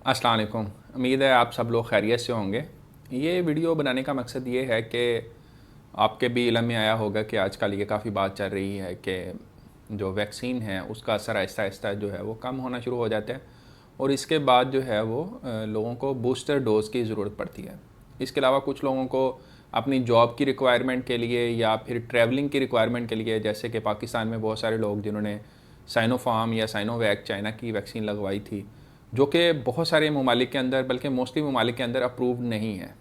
अस्सलाम वालेकुम। उम्मीद है आप सब लोग खैरियत से होंगे। ये वीडियो बनाने का मकसद ये है कि आपके भी इल्म में आया होगा कि आजकल ये काफ़ी बात चल रही है कि जो वैक्सीन है उसका असर आहिस्ता आहिस्ता जो है वो कम होना शुरू हो जाता है और इसके बाद जो है वो लोगों को बूस्टर डोज़ की ज़रूरत पड़ती है। इसके अलावा कुछ लोगों को अपनी जॉब की रिक्वायरमेंट के लिए या फिर ट्रैवलिंग की रिक्वायरमेंट के लिए, जैसे कि पाकिस्तान में बहुत सारे लोग जिन्होंने साइनोफार्म या साइनोवैक चाइना की वैक्सीन लगवाई थी, जो कि बहुत सारे ममालिक के अंदर, बल्कि मोस्टली ममालिक के अंदर अप्रूव्ड नहीं है।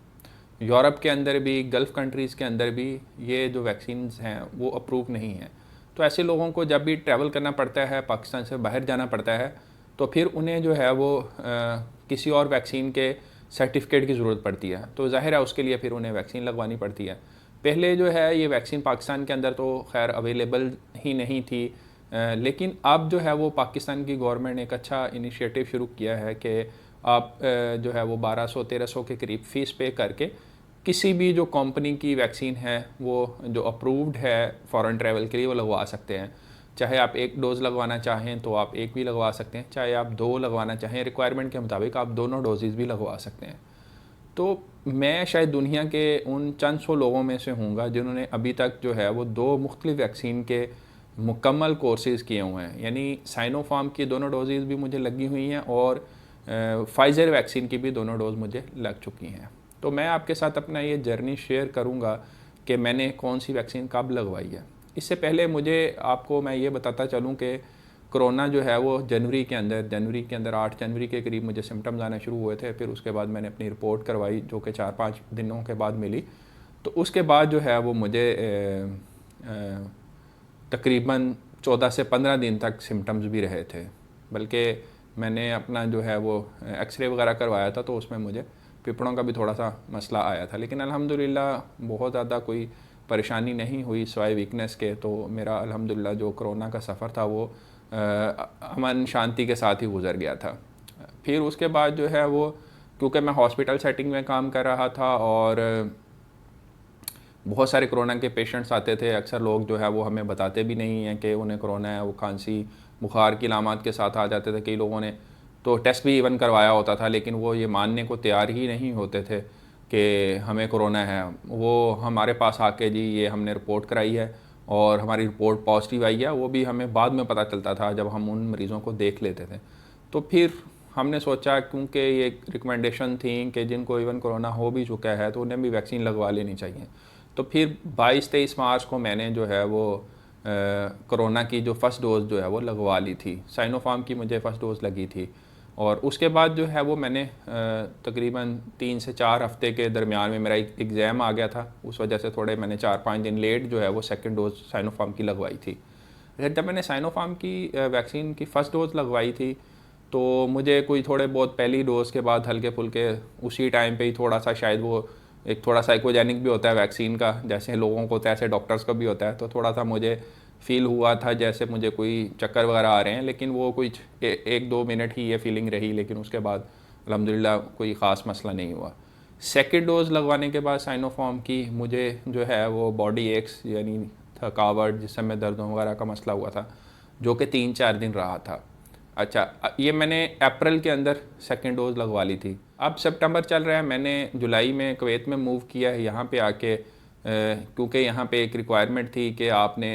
यूरोप के अंदर भी, गल्फ़ कंट्रीज़ के अंदर भी ये जो वैक्सीन हैं वो अप्रूव नहीं है। तो ऐसे लोगों को जब भी ट्रैवल करना पड़ता है, पाकिस्तान से बाहर जाना पड़ता है, तो फिर उन्हें जो है वो किसी और वैक्सीन के सर्टिफिकेट की ज़रूरत पड़ती है। तो ज़ाहिर है उसके लिए फिर उन्हें वैक्सीन लगवानी पड़ती है। पहले जो है ये वैक्सीन पाकिस्तान के अंदर तो खैर अवेलेबल ही नहीं थी, लेकिन अब जो है वो पाकिस्तान की गवर्नमेंट ने एक अच्छा इनिशिएटिव शुरू किया है कि आप जो है वो 1200-1300 के करीब फ़ीस पे करके किसी भी जो कंपनी की वैक्सीन है वो जो अप्रूव्ड है फ़ॉरेन ट्रैवल के लिए वो लगवा सकते हैं। चाहे आप एक डोज़ लगवाना चाहें तो आप एक भी लगवा सकते हैं, चाहे आप दो लगवाना चाहें रिक्वायरमेंट के मुताबिक आप दोनों डोजेज़ भी लगवा सकते हैं। तो मैं शायद दुनिया के उन चंद सौ लोगों में से हूँगा जिन्होंने अभी तक जो है वो दो मुख्तलिफ वैक्सीन के मुकम्मल कोर्सेज़ किए हुए हैं। यानी साइनोफार्म की दोनों डोजेज़ भी मुझे लगी हुई हैं और फाइज़र वैक्सीन की भी दोनों डोज़ मुझे लग चुकी हैं। तो मैं आपके साथ अपना ये जर्नी शेयर करूँगा कि मैंने कौन सी वैक्सीन कब लगवाई है। इससे पहले मुझे आपको मैं ये बताता चलूँ कि कोरोना जो है वो जनवरी के अंदर 8 जनवरी के करीब मुझे सिम्टम्स आने शुरू हुए थे। फिर उसके बाद मैंने अपनी रिपोर्ट करवाई जो कि 4-5 दिनों के बाद मिली। तो उसके बाद जो है वो मुझे तकरीबन 14 से 15 दिन तक सिम्टम्स भी रहे थे। बल्कि मैंने अपना जो है वो एक्सरे वगैरह करवाया था तो उसमें मुझे फेफड़ों का भी थोड़ा सा मसला आया था, लेकिन अल्हम्दुलिल्लाह बहुत ज़्यादा कोई परेशानी नहीं हुई सिवाय वीकनेस के। तो मेरा अल्हम्दुलिल्लाह जो कोरोना का सफ़र था वो अमन शांति के साथ ही गुज़र गया था। फिर उसके बाद जो है वो, क्योंकि मैं हॉस्पिटल सेटिंग में काम कर रहा था और बहुत सारे कोरोना के पेशेंट्स आते थे, अक्सर लोग जो है वो हमें बताते भी नहीं हैं कि उन्हें कोरोना है, वो खांसी बुखार की अलामात के साथ आ जाते थे। कई लोगों ने तो टेस्ट भी इवन करवाया होता था, लेकिन वो ये मानने को तैयार ही नहीं होते थे कि हमें कोरोना है। वो हमारे पास आके जी ये हमने रिपोर्ट कराई है और हमारी रिपोर्ट पॉजिटिव आई है, वो भी हमें बाद में पता चलता था जब हम उन मरीज़ों को देख लेते थे। तो फिर हमने सोचा, क्योंकि ये रिकमेंडेशन थी कि जिनको इवन कोरोना हो भी चुका है तो उन्हें भी वैक्सीन लगवा लेनी चाहिए। तो फिर 22-23 मार्च को मैंने जो है वो कोरोना की जो फ़र्स्ट डोज़ जो है वो लगवा ली थी। साइनोफार्म की मुझे फ़र्स्ट डोज़ लगी थी और उसके बाद जो है वो मैंने तकरीबन 3 से 4 हफ़्ते के दरमियान में मेरा एक एग्ज़ाम आ गया था। उस वजह से थोड़े मैंने 4-5 दिन लेट जो है वो सेकंड डोज़ साइनोफार्म की लगवाई थी। जब मैंने साइनोफार्म की वैक्सीन की फ़र्स्ट डोज़ लगवाई थी तो मुझे कोई थोड़े बहुत पहली डोज़ के बाद हल्के फुल्के उसी टाइम पे ही थोड़ा सा शायद वो एक थोड़ा साइकोजेनिक भी होता है वैक्सीन का, जैसे लोगों को होता है ऐसे डॉक्टर्स को भी होता है। तो थोड़ा सा मुझे फ़ील हुआ था जैसे मुझे कोई चक्कर वगैरह आ रहे हैं, लेकिन वो कुछ 1-2 मिनट ही ये फीलिंग रही, लेकिन उसके बाद अल्हम्दुलिल्लाह कोई ख़ास मसला नहीं हुआ। सेकेंड डोज़ लगवाने के बाद साइनोफार्म की मुझे जो है वो बॉडी एक्स यानी थकावट, जिसम में दर्द वगैरह का मसला हुआ था, जो कि 3-4 दिन रहा था। अच्छा, ये मैंने अप्रैल के अंदर सेकेंड डोज़ लगवा ली थी। अब सितंबर चल रहा है, मैंने जुलाई में कुवैत में मूव किया है यहाँ पे आके, क्योंकि यहाँ पे एक रिक्वायरमेंट थी कि आपने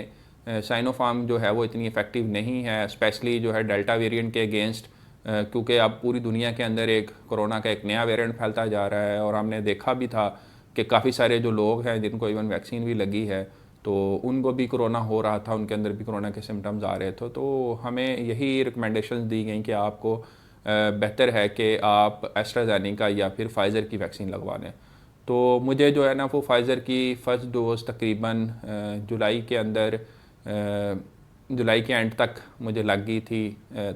साइनोफार्म जो है वो इतनी इफ़ेक्टिव नहीं है, स्पेशली जो है डेल्टा वेरिएंट के अगेंस्ट, क्योंकि अब पूरी दुनिया के अंदर एक कोरोना का एक नया वेरिएंट फैलता जा रहा है और हमने देखा भी था कि काफ़ी सारे जो लोग हैं जिनको इवन वैक्सीन भी लगी है तो उनको भी कोरोना हो रहा था, उनके अंदर भी कोरोना के सिम्टम्स आ रहे थे। तो हमें यही रिकमेंडेशंस दी गई कि आपको बेहतर है कि आप एस्ट्राजेनेका या फिर फाइज़र की वैक्सीन लगवा लें। तो मुझे जो है ना वो फाइज़र की फ़र्स्ट डोज़ तकरीबन जुलाई के अंदर, जुलाई के एंड तक मुझे लग गई थी।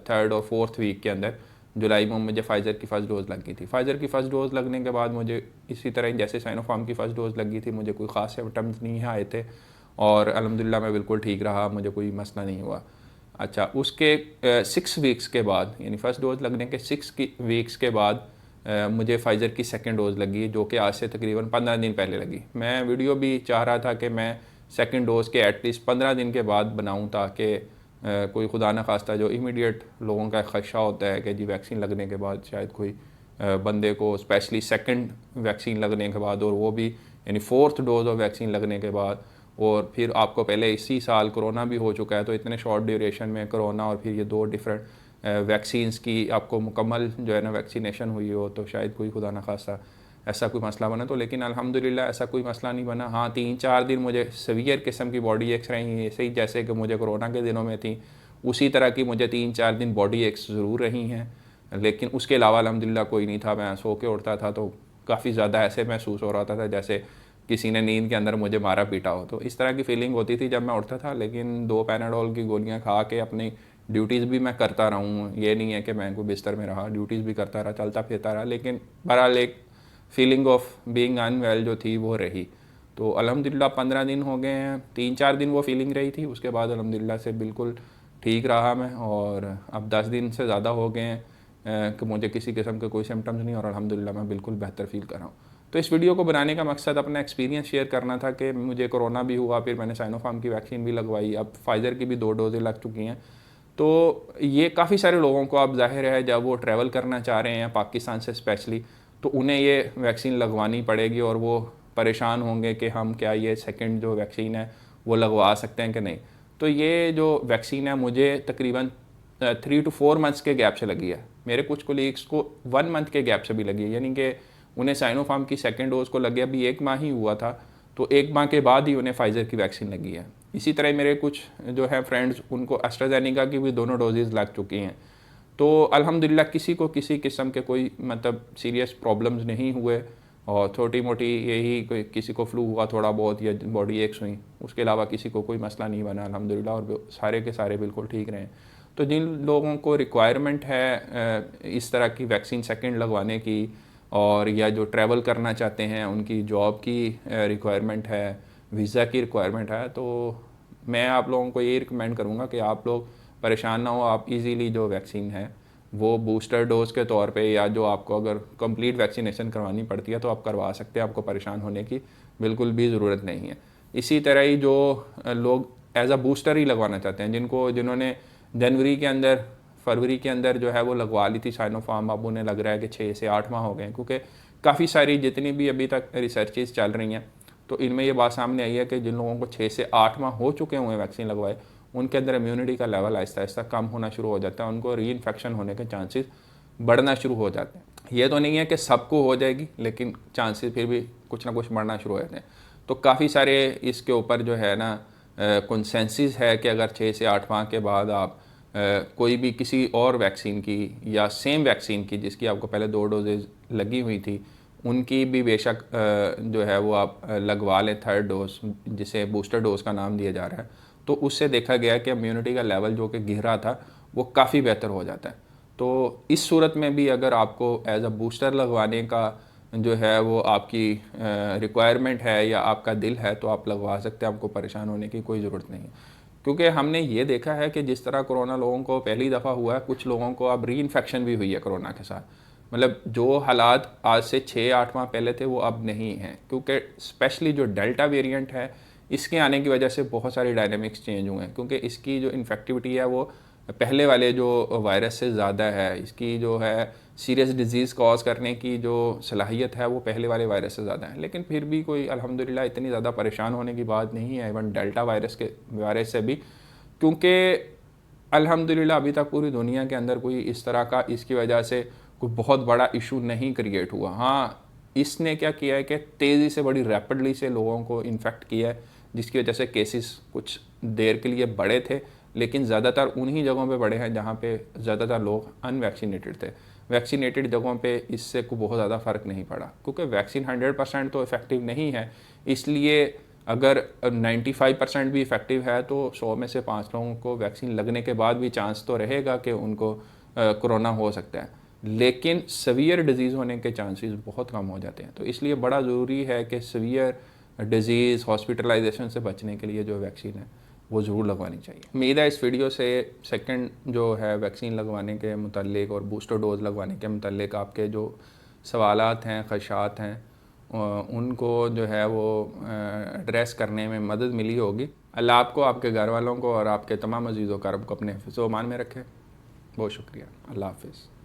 थर्ड और फोर्थ वीक के अंदर जुलाई में मुझे फ़ाइज़र की फ़र्स्ट डोज़ लग गई थी। फ़ाइज़र की फ़र्स्ट डोज़ लगने के बाद मुझे इसी तरह जैसे साइनोफार्म की फ़र्स्ट डोज़ लगी थी, मुझे कोई ख़ास सिम्पटम्स नहीं आए थे और अल्हम्दुलिल्लाह मैं बिल्कुल ठीक रहा, मुझे कोई मसला नहीं हुआ। अच्छा, उसके 6 वीक्स के बाद, यानी फ़र्स्ट डोज़ लगने के 6 वीक्स के बाद मुझे फ़ाइज़र की सेकेंड डोज़ लगी, जो कि आज से तकरीबन 15 दिन पहले लगी। मैं वीडियो भी चाह रहा था कि मैं सेकेंड डोज़ के एटलीस्ट 15 दिन के बाद बनाऊँ ताकि कोई खुदा न खास्ता जो इमीडिएट लोगों का ख़दशा होता है कि जी वैक्सीन लगने के बाद शायद कोई बंदे को स्पेशली सेकंड वैक्सीन लगने के बाद, और वो भी यानी 4th डोज ऑफ वैक्सीन लगने के बाद, और फिर आपको पहले इसी साल कोरोना भी हो चुका है, तो इतने शॉर्ट ड्यूरेशन में कोरोना और फिर ये 2 डिफरेंट वैक्सीन्स की आपको मुकम्मल जो है ना वैक्सीनेशन हुई हो, तो शायद कोई खुदा न खास्ता ऐसा कोई मसला बना। तो लेकिन अल्हम्दुलिल्लाह ऐसा कोई मसला नहीं बना। हाँ, 3-4 दिन मुझे सीवियर किस्म की बॉडी एक्स रही, ऐसे ही जैसे कि मुझे कोरोना के दिनों में थी, उसी तरह की मुझे 3-4 दिन बॉडी एक्स ज़रूर रही हैं, लेकिन उसके अलावा अल्हम्दुलिल्लाह कोई नहीं था। मैं सो के उठता था तो काफ़ी ज़्यादा ऐसे महसूस हो रहा था जैसे किसी ने नींद के अंदर मुझे मारा पीटा हो, तो इस तरह की फ़ीलिंग होती थी जब मैं उठता था। लेकिन 2 पैनाडोल की गोलियाँ खा के अपनी ड्यूटीज़ भी मैं करता रहा हूँ, ये नहीं है कि मैं कोई बिस्तर में रहा, ड्यूटीज़ भी करता रहा, चलता फिरता रहा, लेकिन बहरहाल एक फीलिंग ऑफ बीइंग अनवेल जो थी वो रही। तो अल्हम्दुलिल्लाह 15 दिन हो गए हैं, 3-4 दिन वो फीलिंग रही थी, उसके बाद अल्हम्दुलिल्लाह से बिल्कुल ठीक रहा मैं, और अब 10 दिन से ज़्यादा हो गए हैं कि मुझे किसी किस्म के कोई सिम्टम्स नहीं, और अल्हम्दुलिल्लाह मैं बिल्कुल बेहतर फील कर रहा हूँ। तो इस वीडियो को बनाने का मकसद अपना एक्सपीरियंस शेयर करना था कि मुझे कोरोना भी हुआ, फिर मैंने साइनोफार्म की वैक्सीन भी लगवाई, अब फाइज़र की भी 2 डोजें लग चुकी हैं। तो ये काफ़ी सारे लोगों को अब ज़ाहिर है जब वो ट्रैवल करना चाह रहे हैं पाकिस्तान से स्पेशली, तो उन्हें ये वैक्सीन लगवानी पड़ेगी, और वो परेशान होंगे कि हम क्या ये सेकंड जो वैक्सीन है वो लगवा सकते हैं कि नहीं। तो ये जो वैक्सीन है मुझे तकरीबन 3 to 4 मंथ्स के गैप से लगी है। मेरे कुछ कोलीग्स को 1 मंथ के गैप से भी लगी है, यानी कि उन्हें साइनोफार्म की सेकेंड डोज को लगे अभी 1 माह ही हुआ था, तो 1 माह के बाद ही उन्हें फाइज़र की वैक्सीन लगी है। इसी तरह मेरे कुछ जो है फ्रेंड्स, उनको एस्ट्राजेनेका की भी दोनों डोजेज़ लग चुकी हैं। तो अल्हम्दुलिल्लाह किसी को किसी किस्म के कोई मतलब सीरियस प्रॉब्लम्स नहीं हुए, और छोटी मोटी यही कोई किसी को फ्लू हुआ थोड़ा बहुत या बॉडी एक्स हुई, उसके अलावा किसी को कोई मसला नहीं बना अल्हम्दुलिल्लाह, और सारे के सारे बिल्कुल ठीक रहे। तो जिन लोगों को रिक्वायरमेंट है इस तरह की वैक्सीन सेकंड लगवाने की, और या जो ट्रैवल करना चाहते हैं, उनकी जॉब की रिक्वायरमेंट है, वीज़ा की रिक्वायरमेंट है, तो मैं आप लोगों को ये रिकमेंड करूँगा कि आप लोग परेशान ना हो, आप इजीली जो वैक्सीन है वो बूस्टर डोज के तौर पे, या जो आपको अगर कंप्लीट वैक्सीनेशन करवानी पड़ती है तो आप करवा सकते हैं, आपको परेशान होने की बिल्कुल भी ज़रूरत नहीं है। इसी तरह ही जो लोग एज अ बूस्टर ही लगवाना चाहते हैं, जिन्होंने जनवरी के अंदर, फरवरी के अंदर जो है वो लगवा ली थी साइनोफार्म, अब उन्हें लग रहा है कि 6 से 8 माह हो गए हैं, क्योंकि काफ़ी सारी जितनी भी अभी तक रिसर्चेज चल रही हैं तो इनमें ये बात सामने आई है कि जिन लोगों को 6 से 8 माह हो चुके हुए हैं वैक्सीन लगवाए, उनके अंदर इम्यूनिटी का लेवल आहिस्ता आहिस्ता कम होना शुरू हो जाता है, उनको री इन्फेक्शन होने के चांसेस बढ़ना शुरू हो जाते हैं। ये तो नहीं है कि सबको हो जाएगी, लेकिन चांसेस फिर भी कुछ ना कुछ बढ़ना शुरू हो जाते हैं। तो काफ़ी सारे इसके ऊपर जो है ना कंसेंसस है कि अगर 6 से 8 माह के बाद आप कोई भी किसी और वैक्सीन की या सेम वैक्सीन की जिसकी आपको पहले 2 डोजेज लगी हुई थी, उनकी भी बेशक जो है वो आप लगवा लें 3rd डोज, जिसे बूस्टर डोज का नाम दिया जा रहा है। तो उससे देखा गया कि इम्यूनिटी का लेवल जो कि गिर रहा था वो काफ़ी बेहतर हो जाता है। तो इस सूरत में भी अगर आपको एज अ बूस्टर लगवाने का जो है वो आपकी रिक्वायरमेंट है या आपका दिल है, तो आप लगवा सकते हैं, आपको परेशान होने की कोई ज़रूरत नहीं है। क्योंकि हमने ये देखा है कि जिस तरह कोरोना लोगों को पहली दफ़ा हुआ है, कुछ लोगों को अब री इन्फेक्शन भी हुई है कोरोना के साथ। मतलब जो हालात आज से 6-8 माह पहले थे वो अब नहीं हैं, क्योंकि स्पेशली जो डेल्टा वेरिएंट है इसके आने की वजह से बहुत सारी डायनामिक्स चेंज हुए हैं, क्योंकि इसकी जो इन्फेक्टिविटी है वो पहले वाले जो वायरस से ज़्यादा है, इसकी जो है सीरियस डिजीज़ कॉज करने की जो सलाहियत है वो पहले वाले वायरस से ज़्यादा है। लेकिन फिर भी कोई अल्हम्दुलिल्लाह इतनी ज़्यादा परेशान होने की बात नहीं है, इवन डेल्टा वायरस से भी, क्योंकि अल्हम्दुलिल्लाह अभी तक पूरी दुनिया के अंदर कोई इस तरह का इसकी वजह से कोई बहुत बड़ा इशू नहीं क्रिएट हुआ। हाँ, इसने क्या किया है कि तेज़ी से, बड़ी रैपिडली से लोगों को इन्फेक्ट किया है, जिसकी वजह से केसेस कुछ देर के लिए बढ़े थे, लेकिन ज़्यादातर उन्हीं जगहों पे बढ़े हैं जहाँ पे ज़्यादातर लोग अनवैक्सीनेटेड थे। वैक्सीनेटेड जगहों पे इससे को बहुत ज़्यादा फ़र्क नहीं पड़ा, क्योंकि वैक्सीन 100% तो इफ़ेक्टिव नहीं है। इसलिए अगर 95% भी इफ़ेक्टिव है तो 100 में से 5 लोगों को वैक्सीन लगने के बाद भी चांस तो रहेगा कि उनको कोरोना हो सकता है, लेकिन सीवियर डिजीज़ होने के चांसेस बहुत कम हो जाते हैं। तो इसलिए बड़ा ज़रूरी है कि सीवियर डिजीज़, हॉस्पिटलाइजेशन से बचने के लिए जो वैक्सीन है वो ज़रूर लगवानी चाहिए। उम्मीद है इस वीडियो से सेकंड जो है वैक्सीन लगवाने के मुतालिक और बूस्टर डोज लगवाने के मुतालिक आपके जो सवालात हैं, ख़दशात हैं, उनको जो है वो एड्रेस करने में मदद मिली होगी। अल्लाह आपको, आपके घर वालों को और आपके तमाम अज़ीज़ व करब को अपने हिफ्ज़-ओ-अमान में रखे। बहुत शुक्रिया। अल्लाह हाफ़िज़।